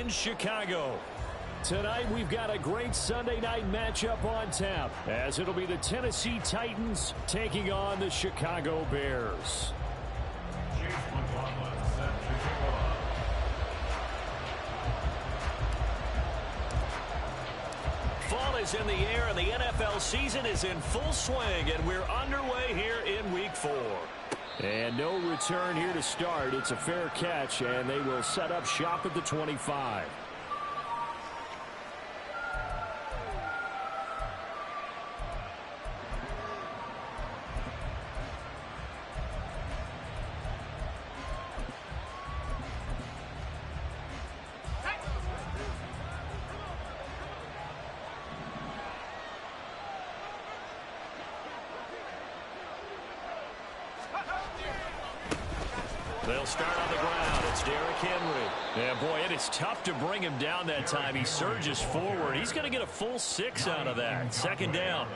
in Chicago. Tonight we've got a great Sunday night matchup on tap, as it'll be the Tennessee Titans taking on the Chicago Bears. Fall is in the air and the NFL season is in full swing, and we're underway here in Week 4. And no return here to start. It's a fair catch, and they will set up shop at the 25. They'll start on the ground. It's Derrick Henry. Yeah, boy, it is tough to bring him down that time. He surges forward. He's going to get a full 6 out of that. Second down.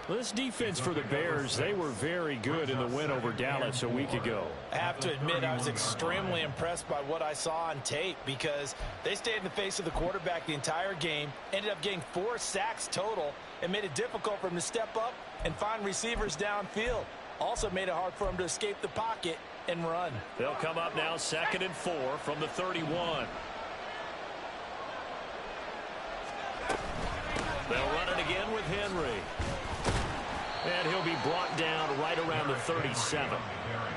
Well, this defense for the Bears, they were very good in the win over Dallas a week ago. I have to admit, I was extremely impressed by what I saw on tape because they stayed in the face of the quarterback the entire game, ended up getting 4 sacks total, and made it difficult for him to step up and find receivers downfield. Also made it hard for him to escape the pocket and run. They'll come up now 2nd and 4 from the 31. They'll run it again with Henry. And he'll be brought down right around the 37.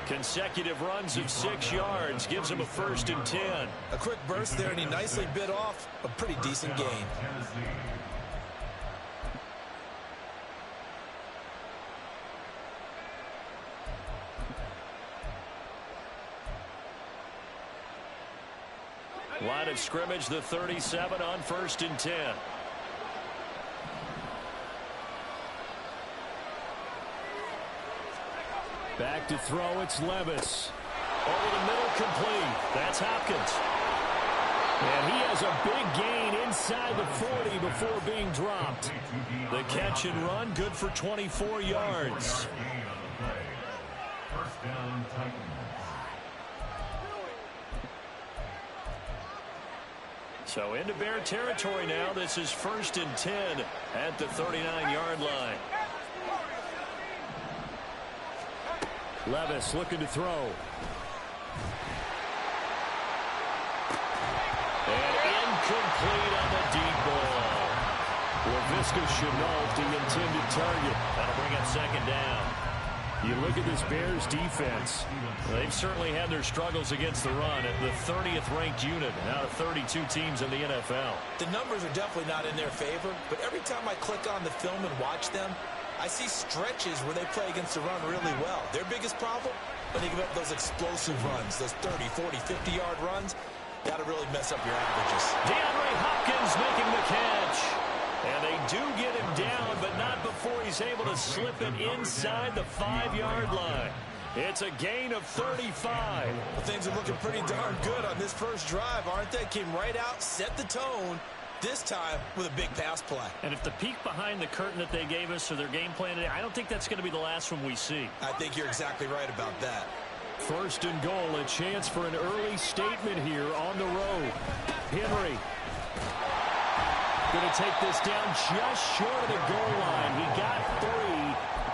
Consecutive runs of 6 yards gives him a 1st and 10. A quick burst there, and he nicely bit off a pretty decent gain. Line of scrimmage, the 37 on 1st and 10. Back to throw, it's Levis. Over the middle, complete. That's Hopkins. And he has a big gain inside the 40 before being dropped. The catch and run, good for 24 yards. First down, Titans. So into Bear territory now. This is 1st and 10 at the 39-yard line. Levis looking to throw. And incomplete on the deep ball. Laviska Shenault, the intended target. That'll bring up 2nd down. You look at this Bears defense. They've certainly had their struggles against the run at the 30th ranked unit out of 32 teams in the NFL. The numbers are definitely not in their favor, but every time I click on the film and watch them, I see stretches where they play against the run really well. Their biggest problem, when they give up those explosive runs, those 30, 40, 50-yard runs, that'll really mess up your averages. DeAndre Hopkins making the catch. And they do get him down, but not before he's able to slip it inside the 5-yard line. It's a gain of 35. Well, things are looking pretty darn good on this first drive, aren't they? Came right out, set the tone, this time with a big pass play. And if the peek behind the curtain that they gave us or their game plan today, I don't think that's going to be the last one we see. I think you're exactly right about that. 1st and goal, a chance for an early statement here on the road. Henry going to take this down just short of the goal line. He got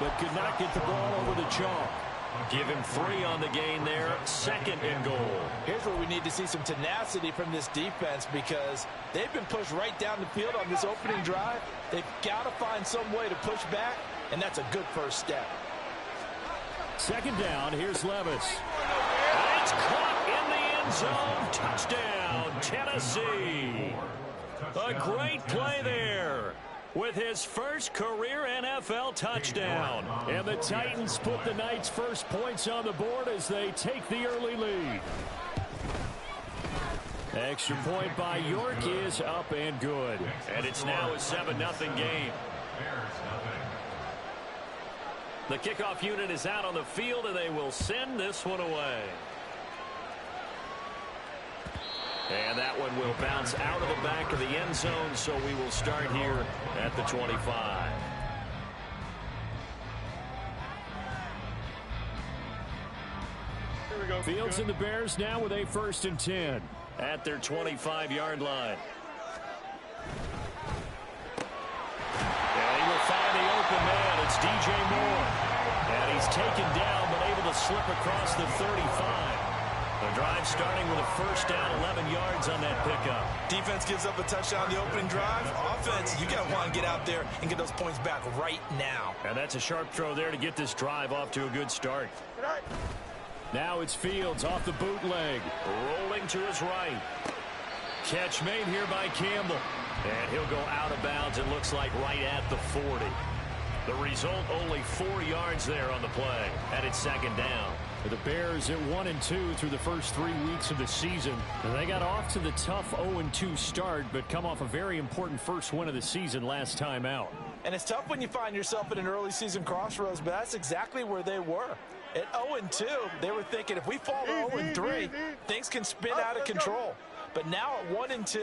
3, but could not get the ball over the chalk. Give him 3 on the gain there. 2nd and goal. Here's where we need to see some tenacity from this defense because they've been pushed right down the field on this opening drive. They've got to find some way to push back, and that's a good first step. 2nd down. Here's Levis. And it's caught in the end zone. Touchdown, Tennessee. A great play there with his first career NFL touchdown. And the Titans put the Knights' first points on the board as they take the early lead. Extra point by York is up and good. And it's now a 7-0 game. The kickoff unit is out on the field, and they will send this one away. And that one will bounce out of the back of the end zone, so we will start here at the 25. Fields and the Bears now with a 1st and 10. at their 25-yard line. And he will find the open man. It's DJ Moore. And he's taken down but able to slip across the 35. The drive starting with a first down, 11 yards on that pickup. Defense gives up a touchdown the opening drive. Offense, you got to want to get out there and get those points back right now. And that's a sharp throw there to get this drive off to a good start. Now it's Fields off the bootleg. Rolling to his right. Catch made here by Campbell. And he'll go out of bounds, it looks like, right at the 40. The result, only 4 yards there on the play. And it's second down. The Bears at 1-2 through the first 3 weeks of the season. And they got off to the tough 0-2 start, but come off a very important first win of the season last time out. And it's tough when you find yourself at an early season crossroads, but that's exactly where they were. At 0-2, they were thinking if we fall to 0-3, things can spin out of control. But now at 1-2,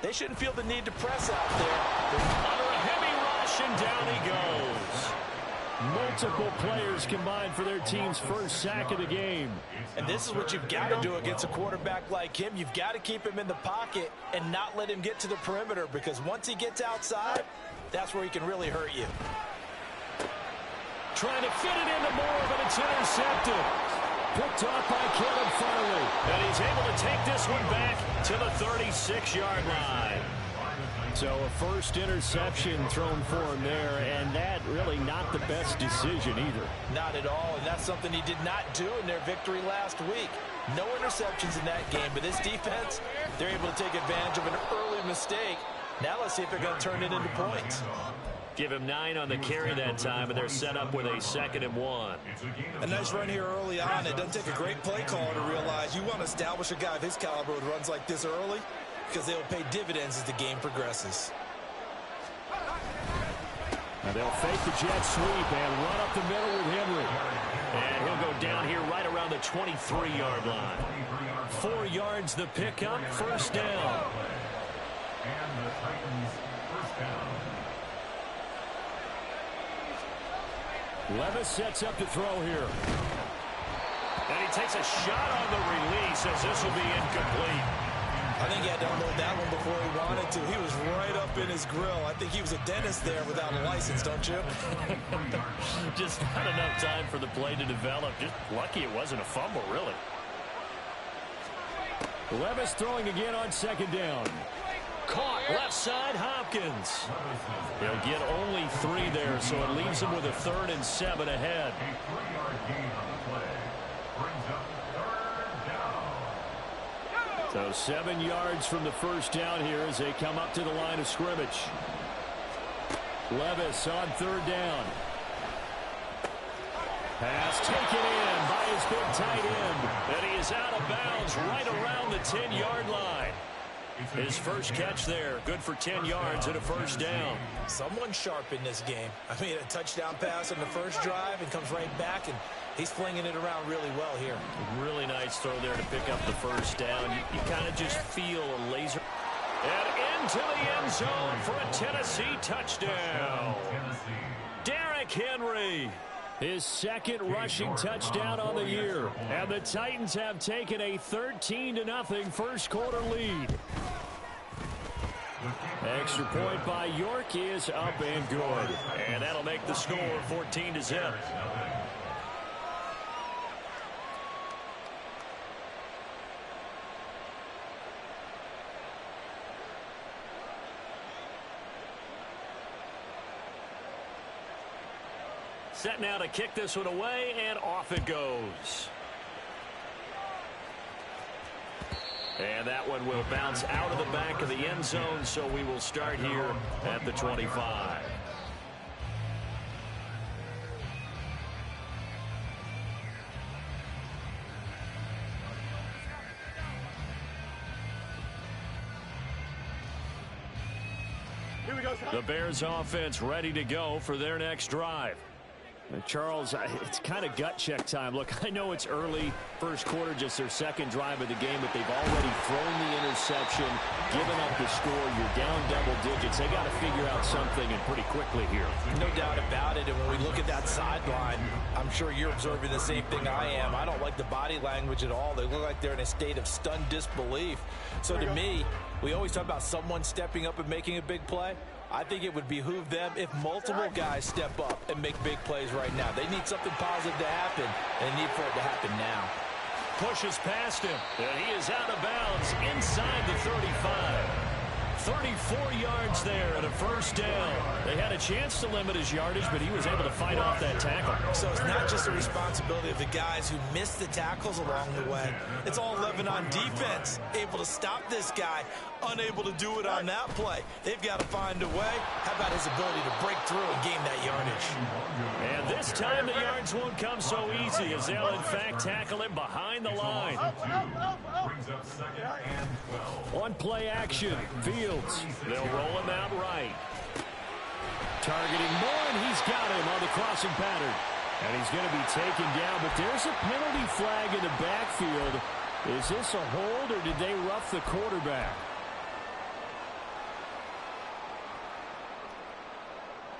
they shouldn't feel the need to press out there. Under a heavy rush, and down he goes. Multiple players combined for their team's first sack of the game. And this is what you've got to do against a quarterback like him. You've got to keep him in the pocket and not let him get to the perimeter, because once he gets outside, that's where he can really hurt you. Trying to fit it into Moore, but it's intercepted. Picked off by Kevin Farley. And he's able to take this one back to the 36-yard line. So a first interception thrown for him there, and that really not the best decision either. Not at all, and that's something he did not do in their victory last week. No interceptions in that game, but this defense, they're able to take advantage of an early mistake. Now let's see if they're going to turn it into points. Give him 9 on the carry that time, and they're set up with a 2nd and 1. A nice run here early on. It doesn't take a great play caller to realize you want to establish a guy of his caliber with runs like this early, because they'll pay dividends as the game progresses. And they'll fake the jet sweep and run up the middle with Henry. And he'll go down here right around the 23-yard line. 4 yards the pickup, first down. And the Titans first down. Levis sets up to throw here. And he takes a shot on the release as this will be incomplete. I think he had to unload that one before he wanted to. He was right up in his grill. I think he was a dentist there without a license, don't you? Just not enough time for the play to develop. Just lucky it wasn't a fumble, really. Levis throwing again on second down. Caught left side, Hopkins. He'll get only 3 there, so it leaves him with a 3rd and 7 ahead. A 3-yard gain on the play brings up 3rd down. So 7 yards from the first down here as they come up to the line of scrimmage. Levis on 3rd down. Pass taken in by his big tight end. And he is out of bounds right around the 10-yard line. His first catch there, good for 10 yards and a first down. Someone sharp in this game. I mean, a touchdown pass on the first drive and comes right back, and he's flinging it around really well here. Really nice throw there to pick up the first down. You kind of just feel a laser. And into the end zone for a Tennessee touchdown. Derrick Henry. His 2nd rushing touchdown on the year. And the Titans have taken a 13-0 first quarter lead. Extra point by York is up and good. And that'll make the score 14-0. Set now to kick this one away, and off it goes. And that one will bounce out of the back of the end zone, so we will start here at the 25. The Bears offense ready to go for their next drive. Charles, it's kind of gut check time. Look, I know it's early, first quarter, just their second drive of the game, but they've already thrown the interception, given up the score. You're down double digits. They got to figure out something, and pretty quickly here. No doubt about it, and when we look at that sideline, I'm sure you're observing the same thing I am. I don't like the body language at all. They look like they're in a state of stunned disbelief. So to me, we always talk about someone stepping up and making a big play. I think it would behoove them if multiple guys step up and make big plays right now. They need something positive to happen, and they need for it to happen now. Pushes past him, and he is out of bounds inside the 35. 34 yards there and a first down. They had a chance to limit his yardage, but he was able to fight off that tackle. So it's not just the responsibility of the guys who missed the tackles along the way. It's all 11 on defense, able to stop this guy, unable to do it on that play. They've got to find a way. How about his ability to break through and gain that yardage? And this time the yards won't come so easy as they'll, in fact, tackle him behind the line. On play action, Fields. They'll roll him out right. Targeting more, and he's got him on the crossing pattern. And he's going to be taken down, but there's a penalty flag in the backfield. Is this a hold, or did they rough the quarterback?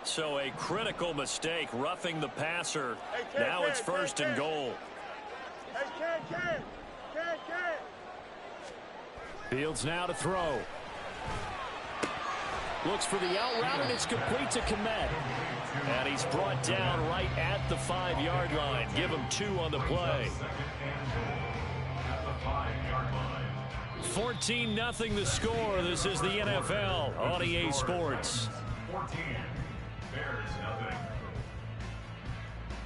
So a critical mistake, roughing the passer. Now it's first and goal. Fields now to throw. Looks for the out route, and it's complete to Kmet. And he's brought down right at the 5-yard line. Give him 2 on the play. 14-0 the score. This is the NFL on EA Sports.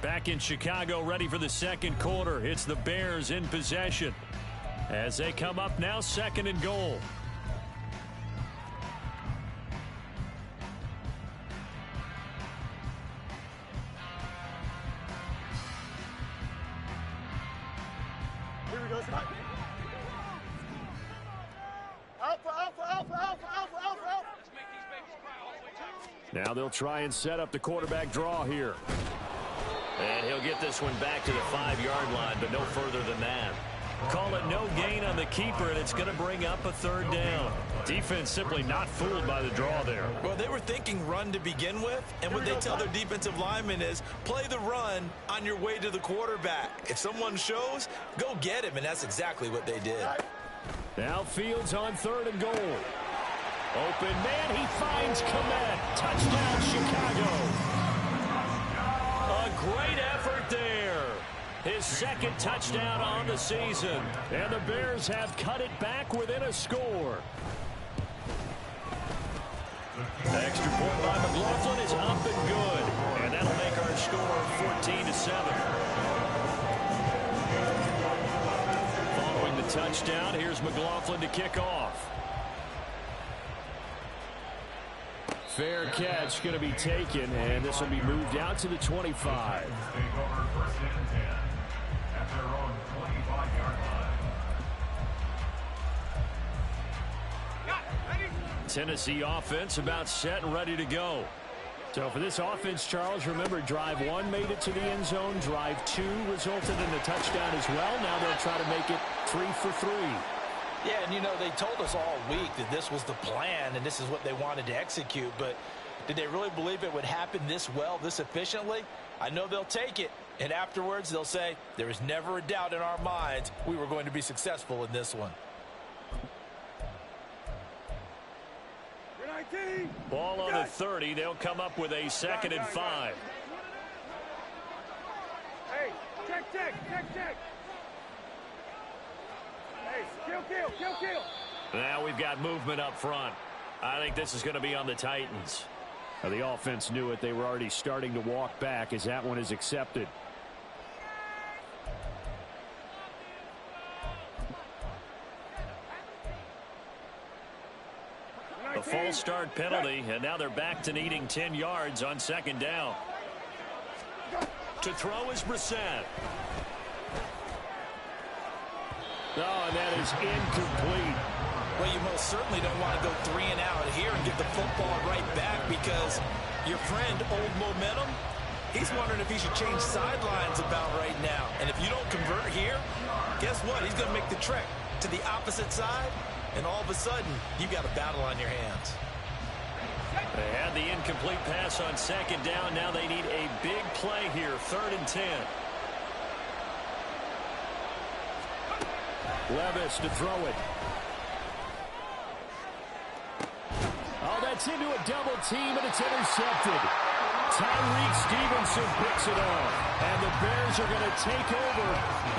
Back in Chicago, ready for the second quarter. It's the Bears in possession as they come up now, second and goal. Here we go. Alpha. Now they'll try and set up the quarterback draw here. And he'll get this one back to the 5-yard line, but no further than that. Call it no gain on the keeper, and it's going to bring up a third down. Defense simply not fooled by the draw there. Well, they were thinking run to begin with, and what they tell their defensive linemen is play the run on your way to the quarterback. If someone shows, go get him, and that's exactly what they did. Now Fields on third and goal. Open man, he finds Kmet. Touchdown, Chicago. A great effort there. His second touchdown on the season. And the Bears have cut it back within a score. The extra point by McLaughlin is up and good. And that'll make our score 14-7. Following the touchdown, here's McLaughlin to kick off. Fair catch going to be taken, and this will be moved out to the 25. Tennessee offense about set and ready to go. So for this offense, Charles, remember drive 1 made it to the end zone. Drive 2 resulted in a touchdown as well. Now they'll try to make it 3 for 3. Yeah, and you know, they told us all week that this was the plan and this is what they wanted to execute, but did they really believe it would happen this well, this efficiently? I know they'll take it, and afterwards they'll say, there was never a doubt in our minds we were going to be successful in this one. Ball on the 30. They'll come up with a 2nd and 5. Hey, check. Hey, kill. Now we've got movement up front. I think this is going to be on the Titans. Now, the offense knew it. They were already starting to walk back as that one is accepted. A false start penalty, and now they're back to needing 10 yards on 2nd down. To throw is Brissett. Oh, and that is incomplete. Well, you most certainly don't want to go 3 and out here and get the football right back because your friend, Old Momentum, He's wondering if he should change sidelines about right now. And if you don't convert here, guess what? He's going to make the trek to the opposite side, and all of a sudden, you've got a battle on your hands. They had the incomplete pass on second down. Now they need a big play here, 3rd and 10. Levis to throw it. Oh, that's into a double team, and it's intercepted. Tyreek Stevenson picks it up, and the Bears are going to take over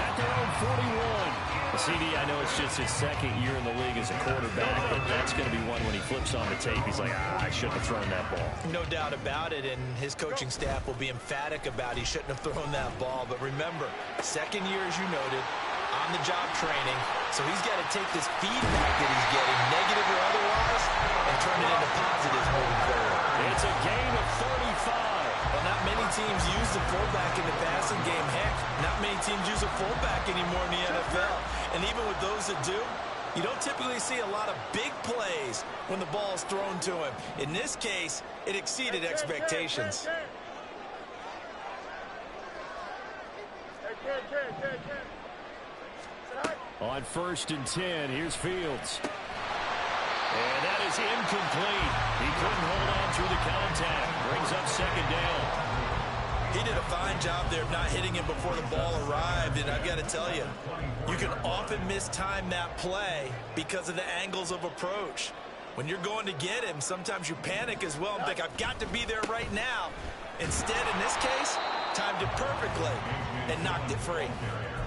at their own 41. CD, I know it's just his 2nd year in the league as a quarterback, but that's going to be one when he flips on the tape. He's like, I shouldn't have thrown that ball. No doubt about it, and his coaching staff will be emphatic about he shouldn't have thrown that ball. But remember, 2nd year, as you noted, on-the-job training, so he's got to take this feedback that he's getting, negative or otherwise, and turn it into positives moving forward. It's a gain of 35. Well, not many teams use the fullback in the passing game. Heck, not many teams use a fullback anymore in the NFL. And even with those that do, you don't typically see a lot of big plays when the ball is thrown to him. In this case, it exceeded expectations. On 1st and 10, here's Fields. And that is incomplete. He couldn't hold on through the contact. Brings up 2nd down. He did a fine job there of not hitting him before the ball arrived. And I've got to tell you, you can often mistime that play because of the angles of approach. When you're going to get him, sometimes you panic as well and think, I've got to be there right now. Instead, in this case, timed it perfectly and knocked it free.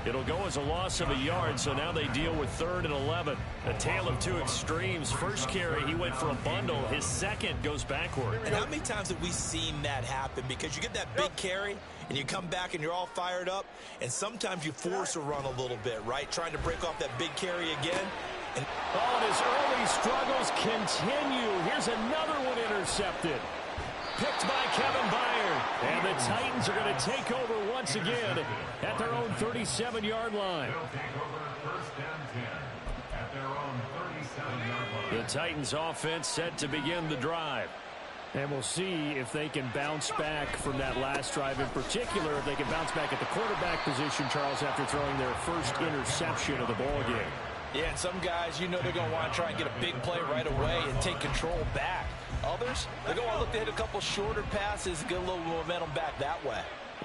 It'll go as a loss of a yard, so now they deal with 3rd and 11. A tale of two extremes. First carry, he went for a bundle. His second goes backward. And how many times have we seen that happen? Because you get that big carry, and you come back and you're all fired up, and sometimes you force a run a little bit, right? Trying to break off that big carry again. And his early struggles continue. Here's another one intercepted. Picked by Kevin Byard. And the Titans are going to take over once again at their own 37-yard line. They'll take over 1st and 10 at their own 37-yard line. The Titans offense set to begin the drive. And we'll see if they can bounce back from that last drive, in particular, if they can bounce back at the quarterback position, Charles, after throwing their first interception of the ball game. Yeah, and some guys, you know they're going to want to try and get a big play right away and take control back. Others, they're going to look to hit a couple shorter passes, get a little momentum back that way.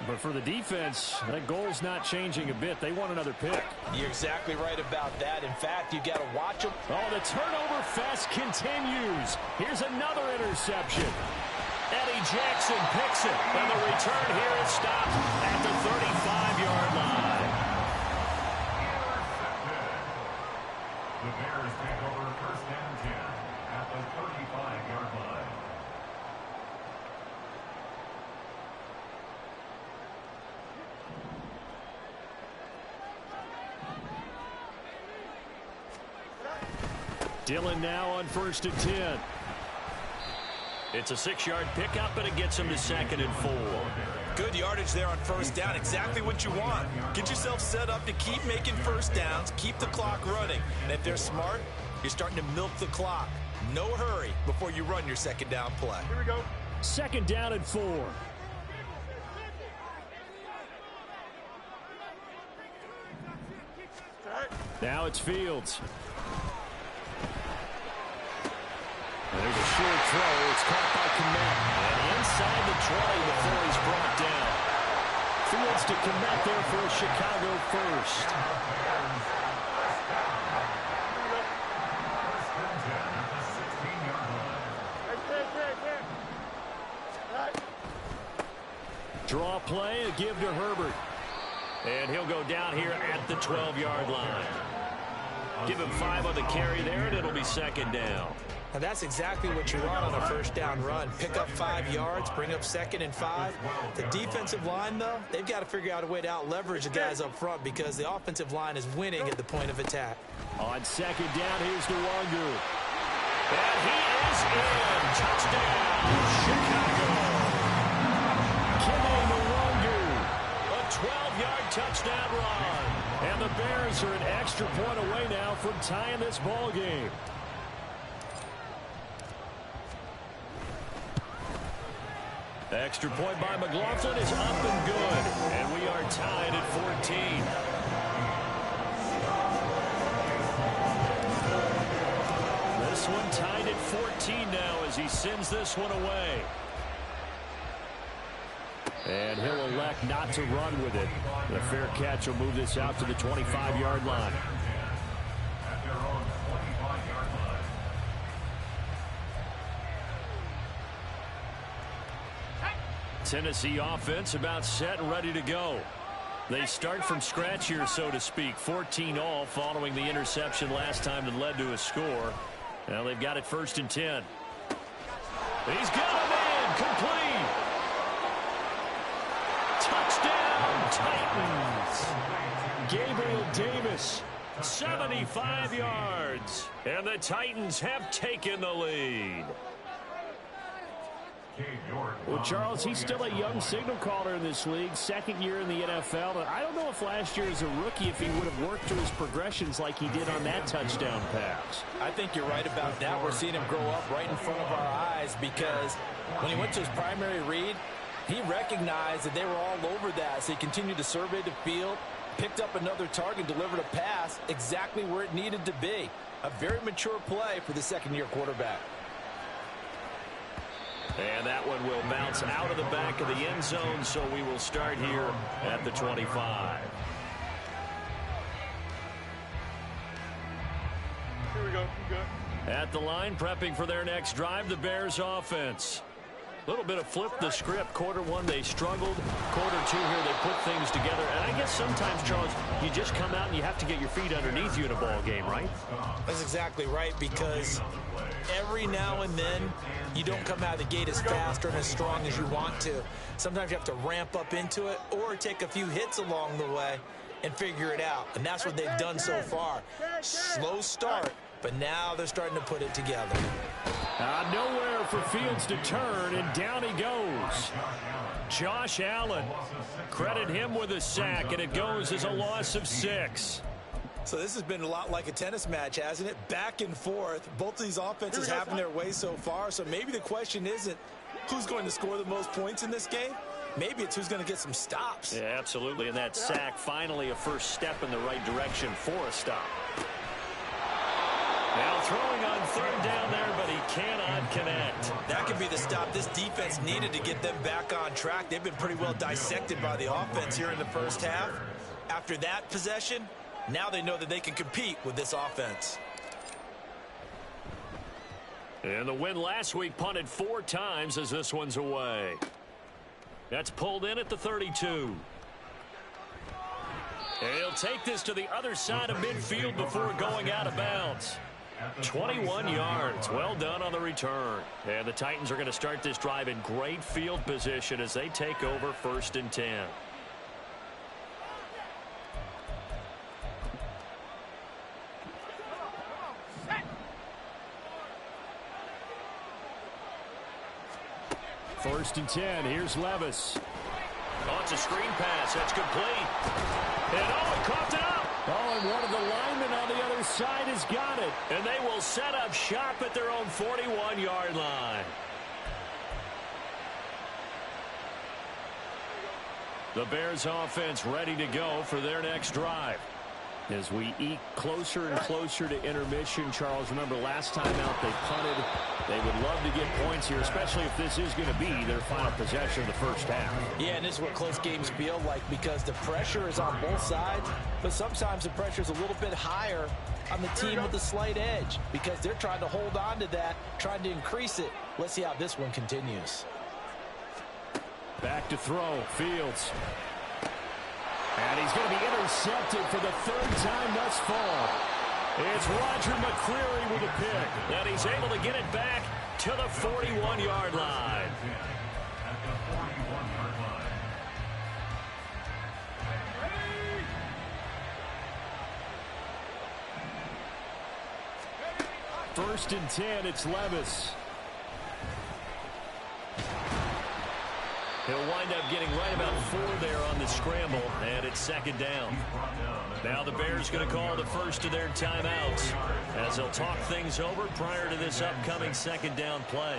But for the defense, that goal's not changing a bit. They want another pick. You're exactly right about that. In fact, you've got to watch them. Oh, the turnover fest continues. Here's another interception. Eddie Jackson picks it. And the return here is stopped at the 35-yard line. The Bears take over 1st and 10 at the 35-yard line. Dillon now on 1st and 10. It's a 6-yard pickup, and it gets him to 2nd and 4. Good yardage there on 1st down. Exactly what you want. Get yourself set up to keep making 1st downs, keep the clock running. And if they're smart, you're starting to milk the clock. No hurry before you run your 2nd down play. Here we go. 2nd down and 4. Now it's Fields. There's a short throw. It's caught by Kmet. And inside the 20 before he's brought down. Fields to Kmet there for a Chicago first. Draw play, a give to Herbert. And he'll go down here at the 12-yard line. Give him 5 on the carry there, and it'll be 2nd down. Now that's exactly what you want on a 1st down run. Pick up 5 yards, bring up 2nd and 5. The defensive line, though, they've got to figure out a way to out-leverage the guys up front because the offensive line is winning at the point of attack. On 2nd down, here's Nwangu. And he is in. Touchdown, Chicago. Kene Nwangu. A 12-yard touchdown run. And the Bears are an extra point away now from tying this ball game. Extra point by McLaughlin is up and good. And we are tied at 14. This one tied at 14 now as he sends this one away. And he'll elect not to run with it. The fair catch will move this out to the 25-yard line. At their own 25-yard line. Tennessee offense about set and ready to go. They start from scratch here, so to speak. 14 all following the interception last time that led to a score. Now they've got it 1st and 10. He's got him in. Complete. Touchdown, Titans. Gabriel Davis, 75 yards. And the Titans have taken the lead. Well, Charles, he's still a young signal caller in this league, 2nd year in the NFL. And I don't know if last year as a rookie if he would have worked through his progressions like he did on that touchdown pass. I think you're right about that. We're seeing him grow up right in front of our eyes because when he went to his primary read, he recognized that they were all over that. So he continued to survey the field, picked up another target, delivered a pass exactly where it needed to be. A very mature play for the 2nd-year quarterback. And that one will bounce out of the back of the end zone, so we will start here at the 25. Here we go. You good? At the line, prepping for their next drive, the Bears offense. A little bit of flip the script. Quarter 1, they struggled. Quarter 2 here, they put things together. And I guess sometimes, Charles, you just come out and you have to get your feet underneath you in a ball game, right? That's exactly right, because every now and then you don't come out of the gate as fast or as strong as you want to. Sometimes you have to ramp up into it or take a few hits along the way and figure it out. And that's what they've done so far. Slow start, but now they're starting to put it together. Nowhere for Fields to turn, and down he goes. Josh Allen. Credit him with a sack, and it goes as a loss of 6. So this has been a lot like a tennis match, hasn't it? Back and forth. Both of these offenses having their way so far. So maybe the question isn't who's going to score the most points in this game. Maybe it's who's going to get some stops. Yeah, absolutely. And that sack, finally a first step in the right direction for a stop. Now throwing on 3rd down there, but he cannot connect. That could be the stop this defense needed to get them back on track. They've been pretty well dissected by the offense here in the first half. After that possession, now they know that they can compete with this offense. And the win last week punted 4 times as this one's away. That's pulled in at the 32. And he'll take this to the other side of midfield before going out of bounds. 21 yards. Well done on the return. And the Titans are going to start this drive in great field position as they take over 1st and 10. First and 10. Here's Levis. Oh, it's a screen pass. That's complete. And he coughed it up. Oh, and one of the linemen on the other side has got it. And they will set up shop at their own 41-yard line. The Bears offense ready to go for their next drive. As we eke closer and closer to intermission, Charles, remember last time out they punted. They would love to get points here, especially if this is going to be their final possession of the first half. Yeah, and this is what close games feel like because the pressure is on both sides, but sometimes the pressure is a little bit higher on the team with the slight edge because they're trying to hold on to that, trying to increase it. Let's see how this one continues. Back to throw, Fields. And he's going to be intercepted for the 3rd time thus far. It's Roger McCreary with a pick. And he's able to get it back to the 41-yard line. First and 10, it's Levis. He'll wind up getting right about 4 there on the scramble, and it's 2nd down. Now the Bears going to call the first of their timeouts as they'll talk things over prior to this upcoming 2nd down play.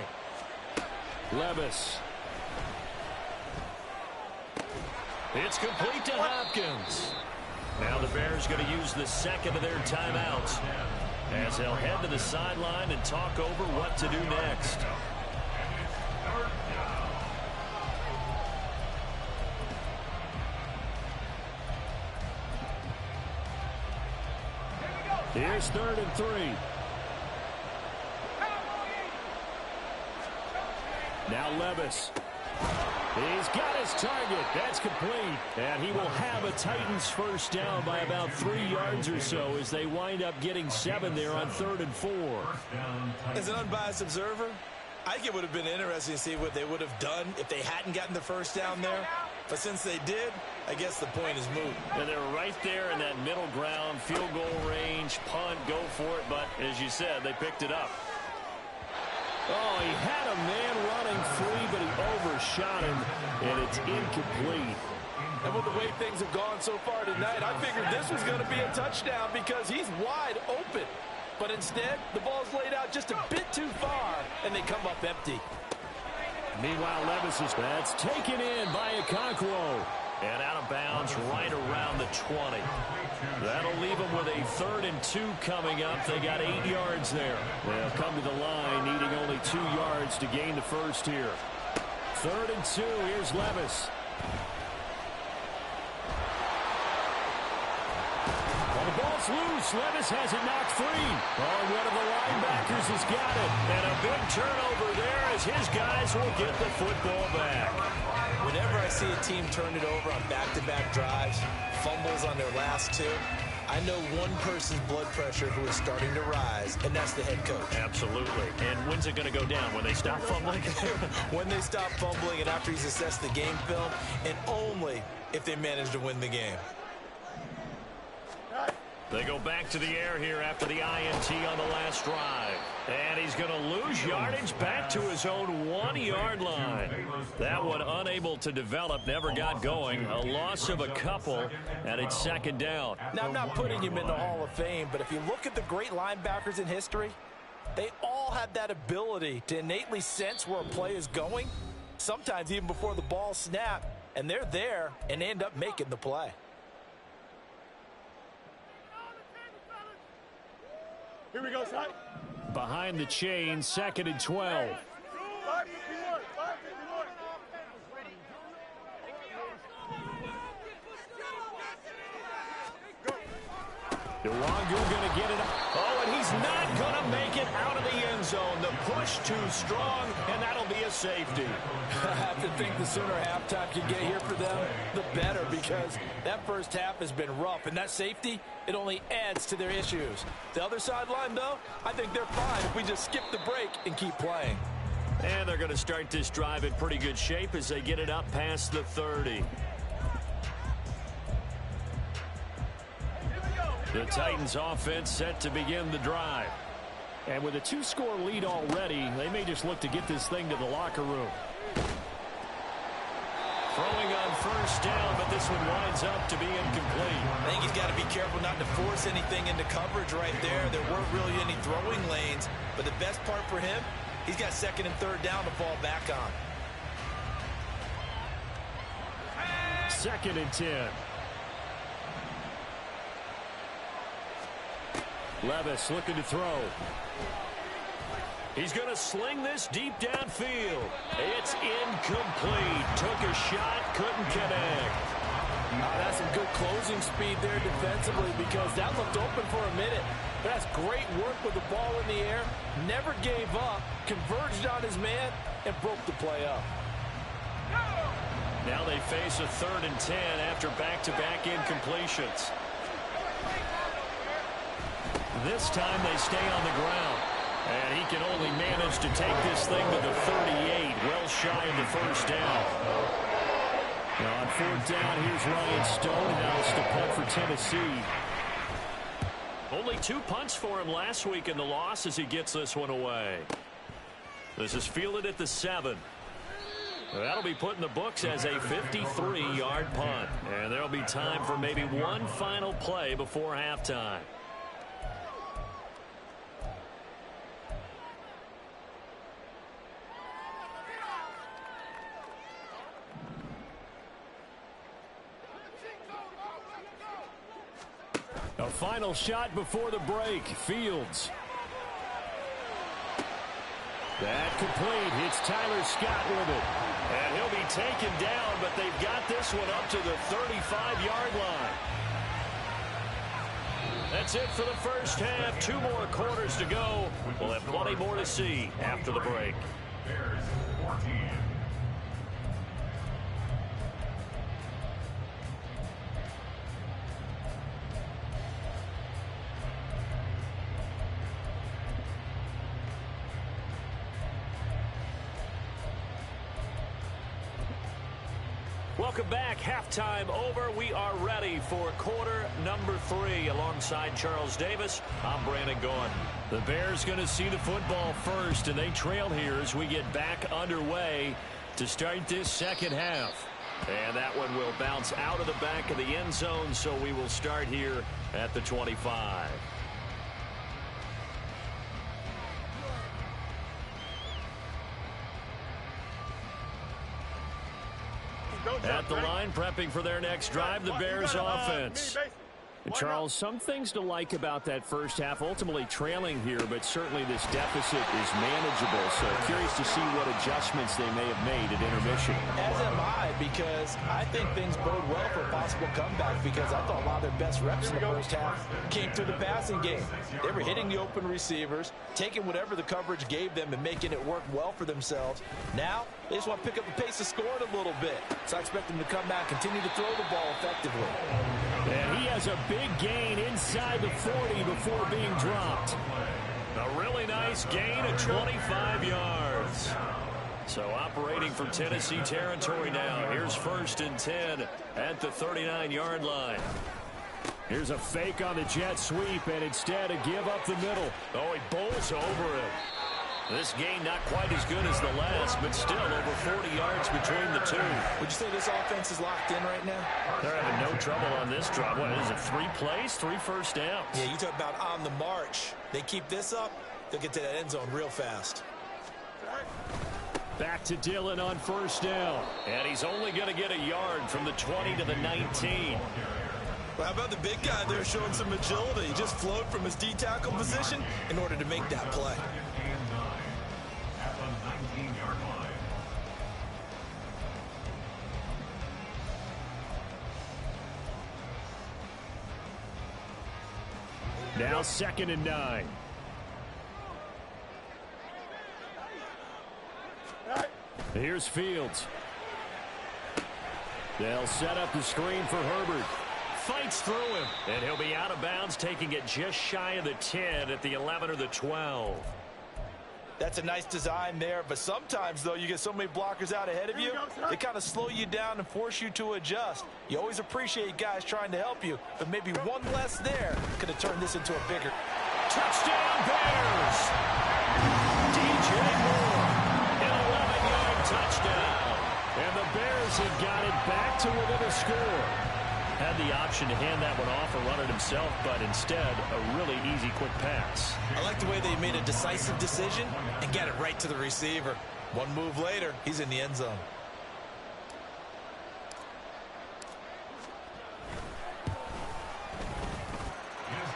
Levis. It's complete to Hopkins. Now the Bears going to use the second of their timeouts as they'll head to the sideline and talk over what to do next. Here's 3rd and 3. Now Levis. He's got his target. That's complete. And he will have a Titans first down by about 3 yards or so as they wind up getting 7 there on 3rd and 4. As an unbiased observer, I think it would have been interesting to see what they would have done if they hadn't gotten the first down there. But since they did, I guess the point is moot. And they're right there in that middle ground, field goal range, punt, go for it. But as you said, they picked it up. Oh, he had a man running free, but he overshot him, and it's incomplete. And with the way things have gone so far tonight, I figured this was going to be a touchdown because he's wide open. But instead, the ball's laid out just a bit too far, and they come up empty. Meanwhile, Levis is that's taken in by Okonkwo. And out of bounds right around the 20. That'll leave them with a 3rd and 2 coming up. They got 8 yards there. They'll come to the line, needing only 2 yards to gain the first here. 3rd and 2. Here's Levis. Well, the ball's loose. Levis has it knocked free. Oh, one of the linebackers has got it. And a big turnover there as his guys will get the football back. Whenever I see a team turn it over on back-to-back drives, fumbles on their last 2, I know one person's blood pressure who is starting to rise, and that's the head coach. Absolutely. And when's it going to go down? When they stop fumbling? When they stop fumbling and after he's assessed the game film, and only if they manage to win the game. They go back to the air here after the INT on the last drive. And he's going to lose yardage back to his own 1-yard line. That one unable to develop, never got going. A loss of a couple, and it's 2nd down. Now, I'm not putting him in the Hall of Fame, but if you look at the great linebackers in history, they all have that ability to innately sense where a play is going, sometimes even before the ball snapped, and they're there and end up making the play. Here we go, son. Behind the chain, 2nd and 12. 551. DeWangu going to get it. Oh, and he's not going to make it out of the end zone. The push too strong, and that'll be a safety. I have to think the sooner halftime can get here for them, the better, because that first half has been rough, and that safety, it only adds to their issues. The other sideline, though, I think they're fine if we just skip the break and keep playing. And they're going to start this drive in pretty good shape as they get it up past the 30. The Titans offense set to begin the drive. And with a 2-score lead already, they may just look to get this thing to the locker room. Throwing on first down, but this one winds up to be incomplete. I think he's got to be careful not to force anything into coverage right there. There weren't really any throwing lanes, but the best part for him, he's got 2nd and 3rd down to fall back on. 2nd and 10. Levis looking to throw. He's going to sling this deep downfield. It's incomplete. Took a shot, couldn't connect. That's some good closing speed there defensively because that looked open for a minute. But that's great work with the ball in the air. Never gave up, converged on his man, and broke the play up. Now they face a 3rd and 10 after back-to-back incompletions. This time they stay on the ground. And he can only manage to take this thing to the 38, well shy of the first down. Now on 4th down, here's Ryan Stonehouse to punt for Tennessee. Only 2 punts for him last week in the loss as he gets this one away. This is fielded at the 7. That'll be put in the books as a 53-yard punt. And there'll be time for maybe one final play before halftime. A final shot before the break. Fields. That complete. It's Tyler Scott with it. And he'll be taken down, but they've got this one up to the 35-yard line. That's it for the first half. 2 more quarters to go. We'll have plenty more to see after the break. Bears 14. Welcome back. Halftime over. We are ready for quarter number 3. Alongside Charles Davis, I'm Brandon Gaughan. The Bears going to see the football first, and they trail here as we get back underway to start this second half. And that one will bounce out of the back of the end zone, so we will start here at the 25. At the line, prepping for their next drive, the Bears offense. And Charles, some things to like about that first half, ultimately trailing here, but certainly this deficit is manageable. So curious to see what adjustments they may have made at intermission. As am I, because I think things bode well for a possible comeback, because I thought a lot of their best reps in the first half came through the passing game. They were hitting the open receivers, taking whatever the coverage gave them and making it work well for themselves. Now, they just want to pick up the pace of scoring a little bit. So I expect them to come back, continue to throw the ball effectively. And he has a big gain inside the 40 before being dropped. A really nice gain of 25 yards. So operating from Tennessee territory now. Here's 1st and 10 at the 39-yard line. Here's a fake on the jet sweep, and instead a give up the middle. Oh, he bowls over it. This gain not quite as good as the last, but still over 40 yards between the two. Would you say this offense is locked in right now? They're having no trouble on this drive. What is it, 3 plays, 3 first downs? Yeah, you talk about on the march. They keep this up, they'll get to that end zone real fast. Back to Dillon on 1st down. And he's only going to get a yard from the 20 to the 19. Well, how about the big guy there showing some agility? He just flowed from his D-tackle position in order to make that play. At the 19-yard line. Now 2nd and 9. Here's Fields. They'll set up the screen for Herbert. Fights through him, and he'll be out of bounds, taking it just shy of the 10 at the 11 or the 12. That's a nice design there, but sometimes, though, you get so many blockers out ahead of you, they kind of slow you down and force you to adjust. You always appreciate guys trying to help you, but maybe one less there could have turned this into a bigger. Touchdown, Bears! DJ Moore, an 11-yard touchdown. And the Bears have got it back to within a score. Had the option to hand that one off or run it himself, but instead, a really easy, quick pass. I like the way they made a decisive decision and got it right to the receiver. One move later, he's in the end zone.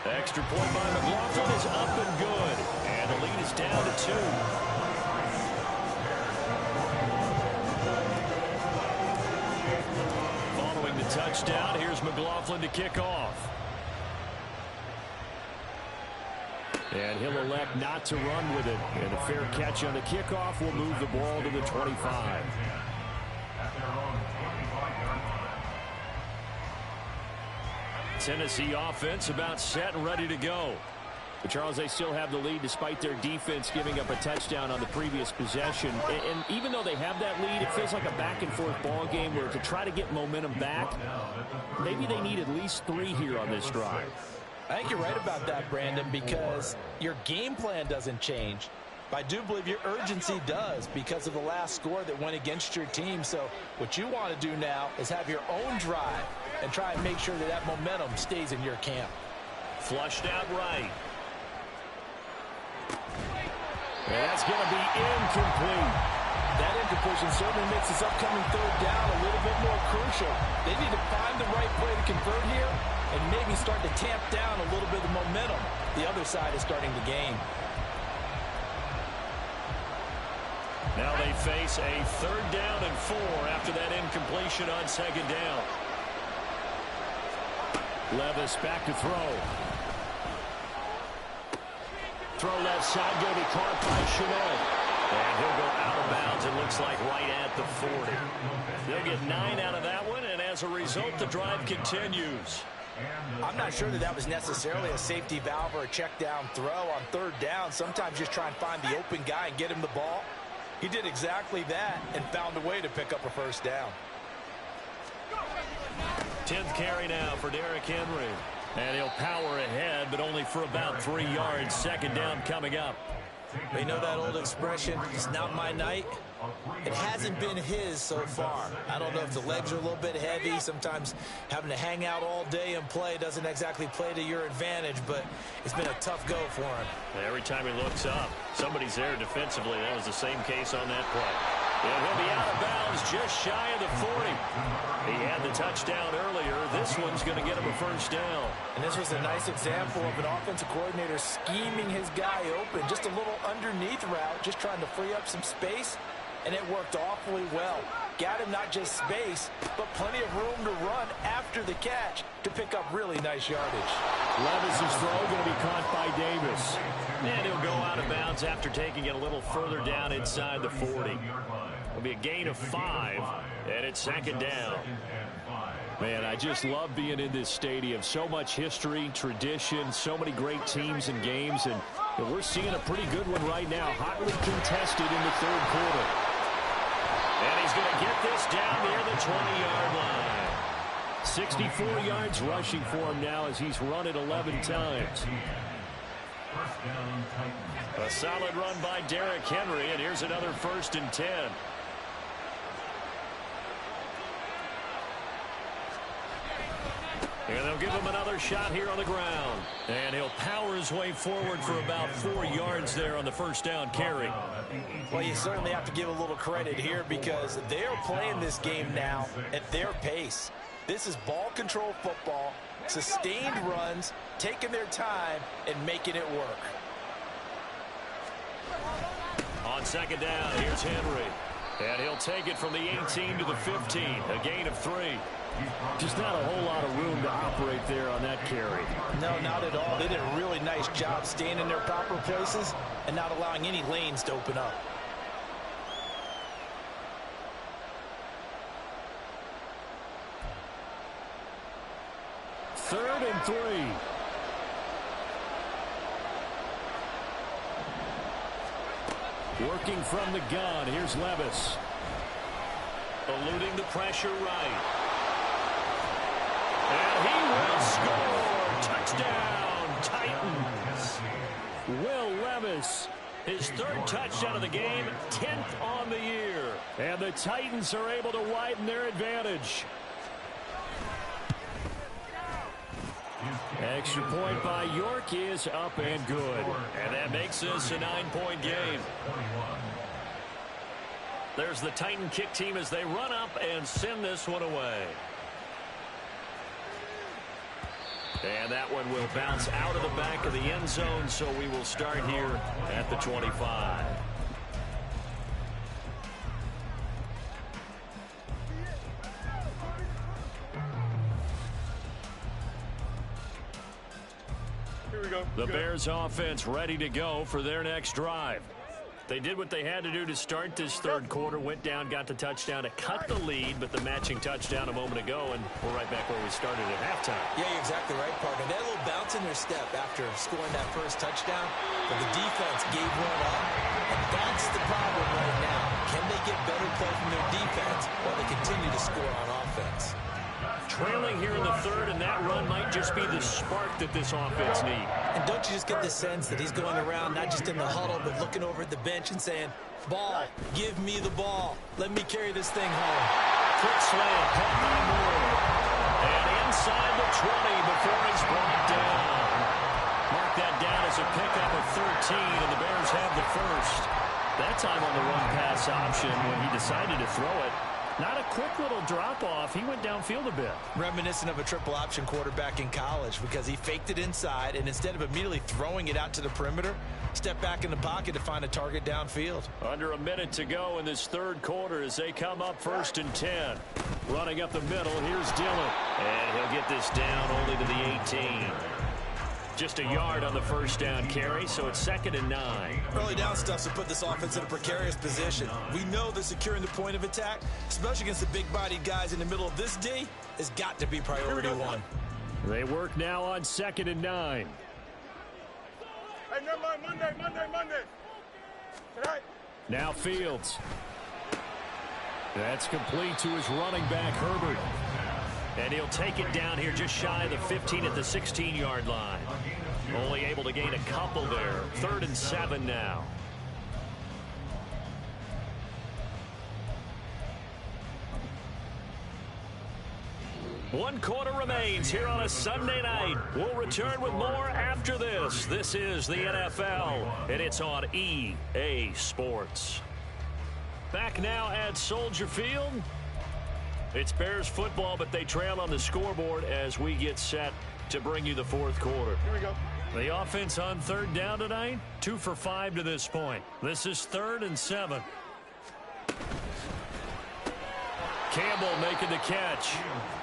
Extra point by McLaughlin is up and good. And the lead is down to 2. Following the touchdown, here's McLaughlin to kick off. And he'll elect not to run with it. And a fair catch on the kickoff will move the ball to the 25. At their own 25-yard line. Tennessee offense about set and ready to go. But Charles, they still have the lead despite their defense giving up a touchdown on the previous possession. And even though they have that lead, it feels like a back-and-forth ball game where to try to get momentum back, maybe they need at least 3 here on this drive. I think you're right about that, Brandon, because your game plan doesn't change. But I do believe your urgency does because of the last score that went against your team. So what you want to do now is have your own drive and try and make sure that that momentum stays in your camp. Flushed out right. And that's going to be incomplete. That incompletion certainly makes this upcoming 3rd down a little bit more crucial. They need to find the right play to convert here and maybe start to tamp down a little bit of momentum the other side is starting to gain. Now they face a 3rd down and 4 after that incompletion on 2nd down. Levis back to throw. Throw left side, going to be caught by Chanel. And he'll go out of bounds, it looks like right at the 40. They'll get 9 out of that one, and as a result, the drive continues. I'm not sure that was necessarily a safety valve or a check down throw on 3rd down. Sometimes just try and find the open guy and get him the ball. He did exactly that and found a way to pick up a 1st down. 10th carry now for Derrick Henry. And he'll power ahead, but only for about 3 yards. 2nd down coming up. You know that old expression, it's not my night? It hasn't been his so far. I don't know if the legs are a little bit heavy. Sometimes having to hang out all day and play doesn't exactly play to your advantage, but it's been a tough go for him. Every time he looks up, somebody's there defensively. That was the same case on that play. And he'll be out of bounds just shy of the 40. He had the touchdown earlier. This one's going to get him a 1st down. And this was a nice example of an offensive coordinator scheming his guy open. Just a little underneath route, just trying to free up some space. And it worked awfully well. Got him not just space, but plenty of room to run after the catch to pick up really nice yardage. Levis' throw going to be caught by Davis. And he'll go out of bounds after taking it a little further down inside the 40. It'll be a gain of 5, and it's 2nd down. Man, I just love being in this stadium. So much history, tradition, so many great teams and games, and we're seeing a pretty good one right now, hotly contested in the 3rd quarter. And he's going to get this down near the 20-yard line. 64 yards rushing for him now as he's run it 11 times. A solid run by Derrick Henry, and here's another 1st and 10. And they'll give him another shot here on the ground. And he'll power his way forward for about 4 yards there on the 1st down carry. Well, you certainly have to give a little credit here because they're playing this game now at their pace. This is ball control football, sustained runs, taking their time, and making it work. On 2nd down, here's Henry. And he'll take it from the 18 to the 15, a gain of 3. Just not a whole lot of room to operate there on that carry. No, not at all. They did a really nice job staying in their proper places and not allowing any lanes to open up. Third and 3. Working from the gun. Here's Levis. Eluding the pressure right. And he will score. Touchdown, Titans. Will Levis, his 3rd touchdown of the game, 10th on the year. And the Titans are able to widen their advantage. Extra point by York is up and good. And that makes this a 9-point game. There's the Titan kick team as they run up and send this one away. And that one will bounce out of the back of the end zone, so we will start here at the 25. Here we go. The Bears offense ready to go for their next drive. They did what they had to do to start this 3rd quarter, went down, got the touchdown to cut the lead, but the matching touchdown a moment ago, and we're right back where we started at halftime. Yeah, you're exactly right, partner. They had a little bounce in their step after scoring that 1st touchdown, but the defense gave one up, and that's the problem right now. Can they get better play from their defense while they continue to score on offense? Trailing here in the 3rd, and that run might just be the spark that this offense needs. And don't you just get the sense that he's going around, not just in the huddle, but looking over at the bench and saying, ball, give me the ball. Let me carry this thing home. Quick slant, caught by Moore. And inside the 20 before he's brought down. Mark that down as a pickup of 13, and the Bears have the 1st. That time on the run pass option when he decided to throw it. Not a quick little drop-off. He went downfield a bit. Reminiscent of a triple option quarterback in college because he faked it inside, and instead of immediately throwing it out to the perimeter, stepped back in the pocket to find a target downfield. Under a minute to go in this third quarter as they come up 1st and 10. Running up the middle, here's Dillon. And he'll get this down only to the 18. Just a yard on the first down carry, so it's 2nd and 9. Early down stuff to put this offense in a precarious position. We know that securing the point of attack, especially against the big-bodied guys in the middle of this D, has got to be priority one. They work now on 2nd and 9. Hey, never mind, Monday. Tonight. Now Fields. That's complete to his running back, Herbert. And he'll take it down here just shy of the 15 at the 16-yard line. Only able to gain a couple there. 3rd and 7 now. One quarter remains here on a Sunday night. We'll return with more after this. This is the NFL, and it's on EA Sports. Back now at Soldier Field. It's Bears football, but they trail on the scoreboard as we get set to bring you the fourth quarter. Here we go. The offense on 3rd down tonight, 2 for 5 to this point. This is 3rd and 7. Campbell making the catch.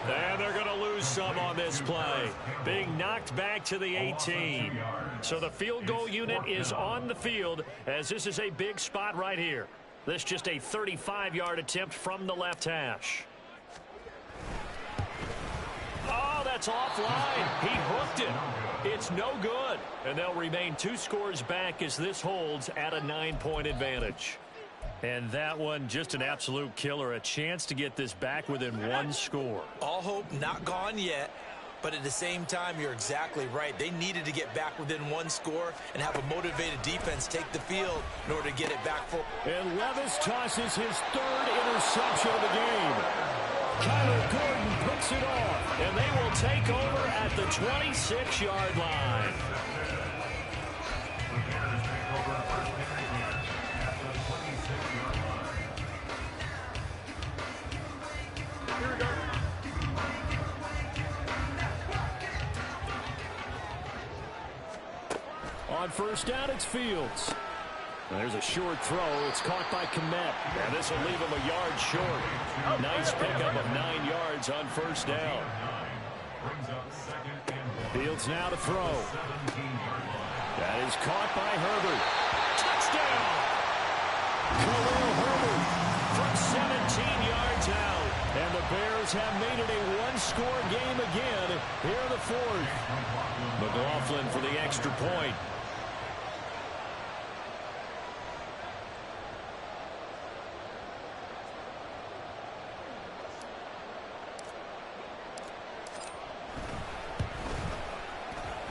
And they're going to lose some on this play. Being knocked back to the 18. So the field goal unit is on the field as this is a big spot right here. This just a 35-yard attempt from the left hash. Oh, that's offline. He hooked it. It's no good. And they'll remain 2 scores back as this holds at a 9-point advantage. And that one, just an absolute killer. A chance to get this back within 1 score. All hope not gone yet, but at the same time, you're exactly right. They needed to get back within 1 score and have a motivated defense take the field in order to get it back full. And Levis tosses his 3rd interception of the game. Kyler Gordon picks it off, and they will take over at the 26-yard line. Here we go. On 1st down, it's Fields. There's a short throw. It's caught by Kmet. And this will leave him a yard short. Nice pickup of 9 yards on 1st down. Fields now to throw. That is caught by Herbert. Touchdown! Khalil Herbert from 17 yards out. And the Bears have made it a 1-score game again here in the 4th. McLaughlin for the extra point.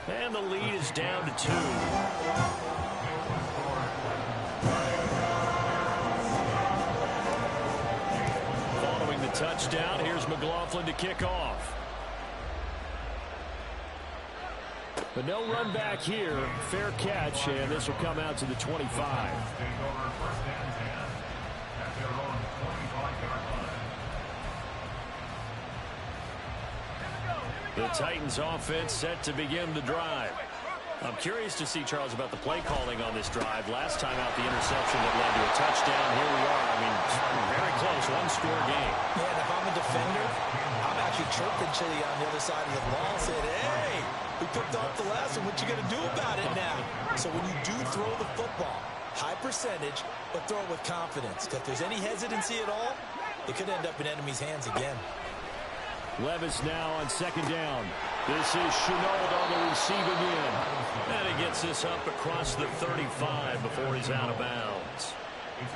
And the lead is down to 2. Following the touchdown, here's McLaughlin to kick off. But no run back here. Fair catch, and this will come out to the 25. The Titans offense set to begin the drive. I'm curious to see, Charles, about the play calling on this drive. Last time out, the interception that led to a touchdown. Here we are. I mean, very close, 1-score game. Yeah, and if I'm a defender, I'm actually chirping Chili on the other side of the ball, saying, hey, we picked off the last one. What you going to do about it now? So when you do throw the football, high percentage, but throw it with confidence. Because if there's any hesitancy at all, it could end up in enemy's hands again. Levis now on 2nd down. This is Chenault on the receiving end. And he gets this up across the 35 before he's out of bounds.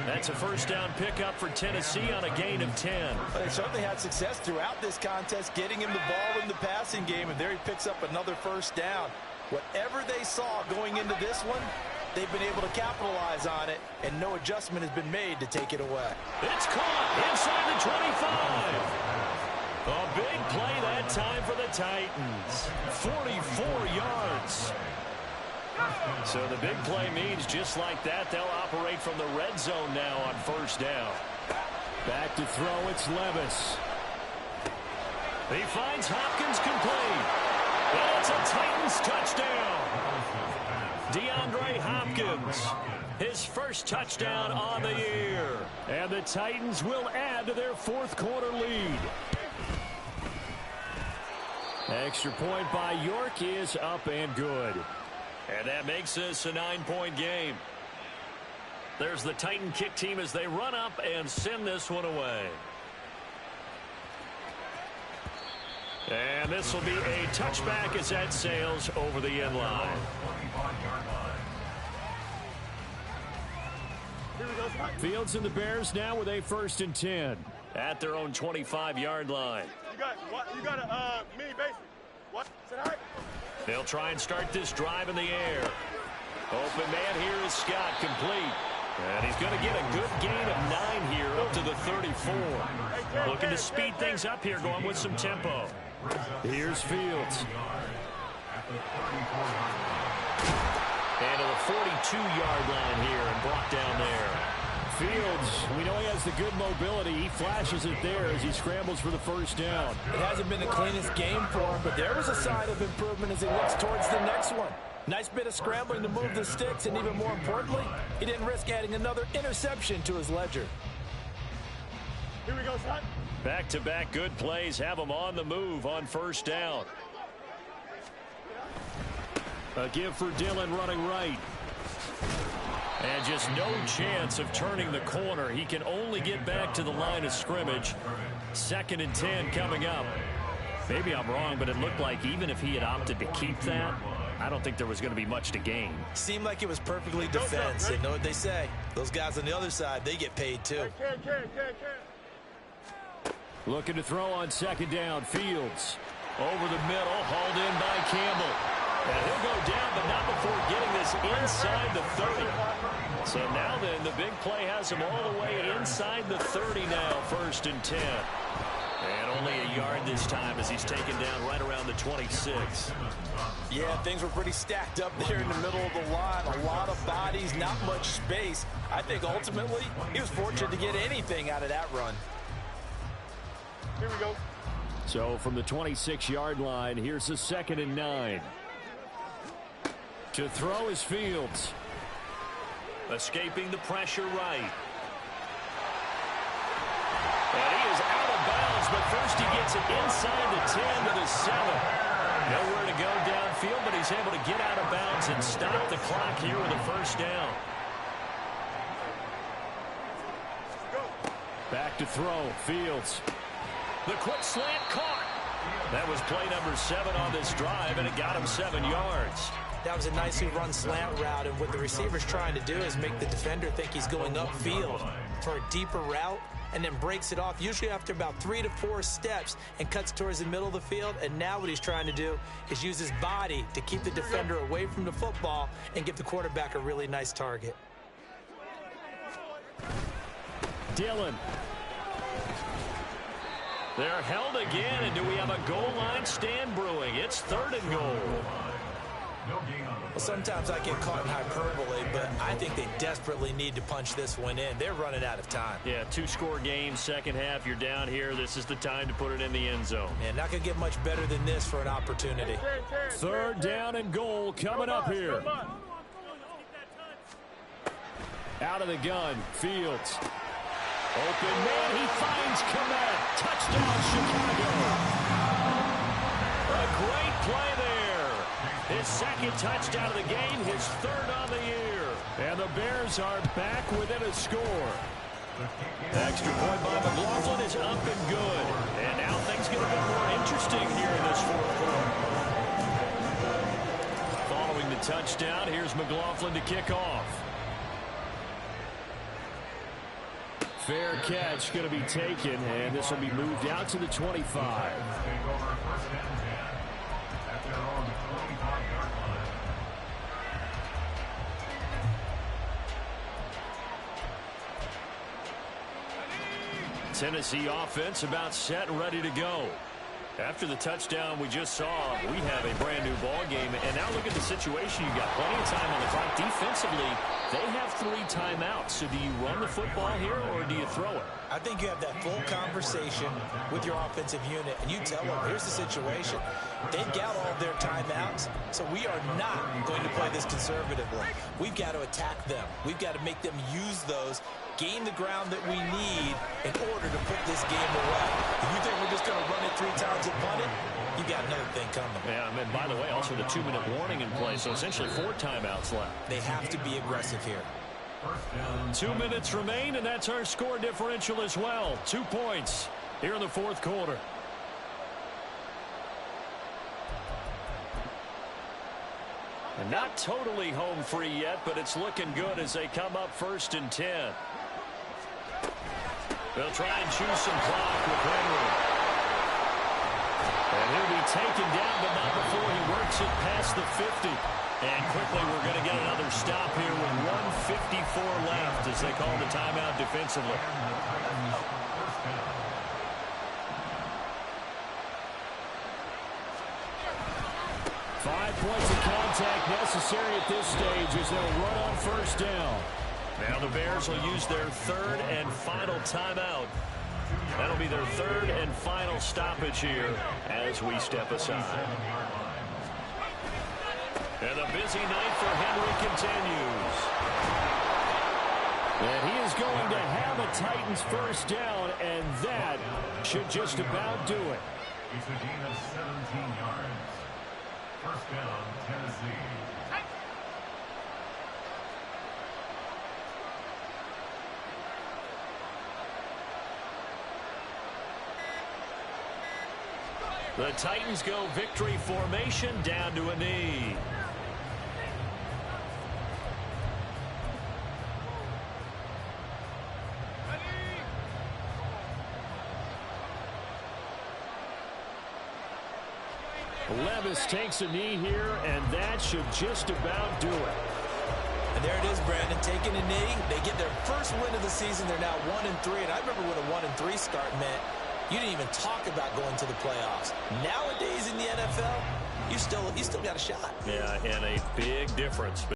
That's a 1st down pickup for Tennessee on a gain of 10. But they certainly had success throughout this contest, getting him the ball in the passing game, and there he picks up another 1st down. Whatever they saw going into this one, they've been able to capitalize on it, and no adjustment has been made to take it away. It's caught inside the 25. A big play that time for the Titans. 44 yards. So the big play means just like that, they'll operate from the red zone now on 1st down. Back to throw, it's Levis. He finds Hopkins complete. And it's a Titans touchdown. DeAndre Hopkins, his first touchdown on the year. And the Titans will add to their fourth quarter lead. Extra point by York is up and good. And that makes this a 9-point game. There's the Titan kick team as they run up and send this one away. And this will be a touchback as that sails over the end line. Fields and the Bears now with a 1st and 10 at their own 25-yard line. You got a mini basic. What? Is that right? They'll try and start this drive in the air. Open man here is Scott, complete. And he's going to get a good gain of 9 here up to the 34. Looking to speed things up here, going with some tempo. Here's Fields. And to the 42-yard line here and brought down there. Fields, we know he has the good mobility. He flashes it there as he scrambles for the first down. It hasn't been the cleanest game for him, but there was a sign of improvement as he looks towards the next one. Nice bit of scrambling to move the sticks, and even more importantly, he didn't risk adding another interception to his ledger. Here we go, son. Back-to-back good plays have him on the move on first down. A give for Dillon running right. And just no chance of turning the corner. He can only get back to the line of scrimmage. 2nd and 10 coming up. Maybe I'm wrong, but it looked like even if he had opted to keep that, I don't think there was going to be much to gain. Seemed like it was perfectly defense. You know what they say. Those guys on the other side, they get paid too. Looking to throw on 2nd down. Fields over the middle, hauled in by Campbell. And he'll go down, but not before getting this inside the 30. So now then, the big play has him all the way inside the 30 now, 1st and 10. And only a yard this time as he's taken down right around the 26. Yeah, things were pretty stacked up there in the middle of the line. A lot of bodies, not much space. I think ultimately he was fortunate to get anything out of that run. Here we go. So from the 26-yard line, here's a 2nd and 9. To throw is Fields. Escaping the pressure right. And he is out of bounds, but first he gets it inside the 10 to the 7. Nowhere to go downfield, but he's able to get out of bounds and stop the clock here with a first down. Back to throw, Fields. The quick slant caught. That was play number 7 on this drive, and it got him 7 yards. That was a nicely run slant route, and what the receiver's trying to do is make the defender think he's going upfield for a deeper route, and then breaks it off, usually after about 3 to 4 steps, and cuts towards the middle of the field. And now what he's trying to do is use his body to keep the defender away from the football and give the quarterback a really nice target. Dillon. They're held again, and do we have a goal line stand brewing? It's 3rd and goal. Well, sometimes I get caught in hyperbole, but I think they desperately need to punch this one in. They're running out of time. Yeah, 2-score game, second half. You're down here. This is the time to put it in the end zone. Man, not going to get much better than this for an opportunity. 3rd down and goal coming up here. Out of the gun, Fields. Open man, he finds Komet. Touchdown, Chicago. A great play there. His 2nd touchdown of the game, his 3rd on the year. And the Bears are back within a score. Extra point by McLaughlin is up and good. And now things get a bit more interesting here in this 4th quarter. Following the touchdown, here's McLaughlin to kick off. Fair catch going to be taken, and this will be moved out to the 25. Tennessee offense about set and ready to go. After the touchdown we just saw, we have a brand new ball game. And now look at the situation. You got plenty of time on the clock. Defensively, they have 3 timeouts. So do you run the football here or do you throw it? I think you have that full conversation with your offensive unit, and you tell them, here's the situation. They've got all of their timeouts, so we are not going to play this conservatively. We've got to attack them. We've got to make them use those, gain the ground that we need in order to put this game away. If you think we're just going to run it 3 times and punt it, you got another thing coming. Yeah, and by the way, also the 2-minute warning in play, so essentially 4 timeouts left. They have to be aggressive here. 2 minutes remain, and that's our score differential as well. 2 points here in the fourth quarter. And not totally home free yet, but it's looking good as they come up 1st and 10. They'll try and choose some clock with Henry. And he'll be taken down, but not before he works it past the 50. And quickly we're going to get another stop here with 1:54 left as they call the timeout defensively. 5 points of contact necessary at this stage as they'll run on 1st down. Now the Bears will use their 3rd and final timeout. That'll be their 3rd and final stoppage here as we step aside. And the busy night for Henry continues. And he is going to have a Titans 1st down, and that should just about do it. It's a gain of 17 yards. 1st down, Tennessee. The Titans go victory formation down to a knee. Levis takes a knee here, and that should just about do it. And there it is, Brandon, taking a knee. They get their first win of the season. They're now 1-3, and I remember what a 1-3 start meant. You didn't even talk about going to the playoffs. Nowadays in the NFL, you still got a shot. Yeah, and a big difference.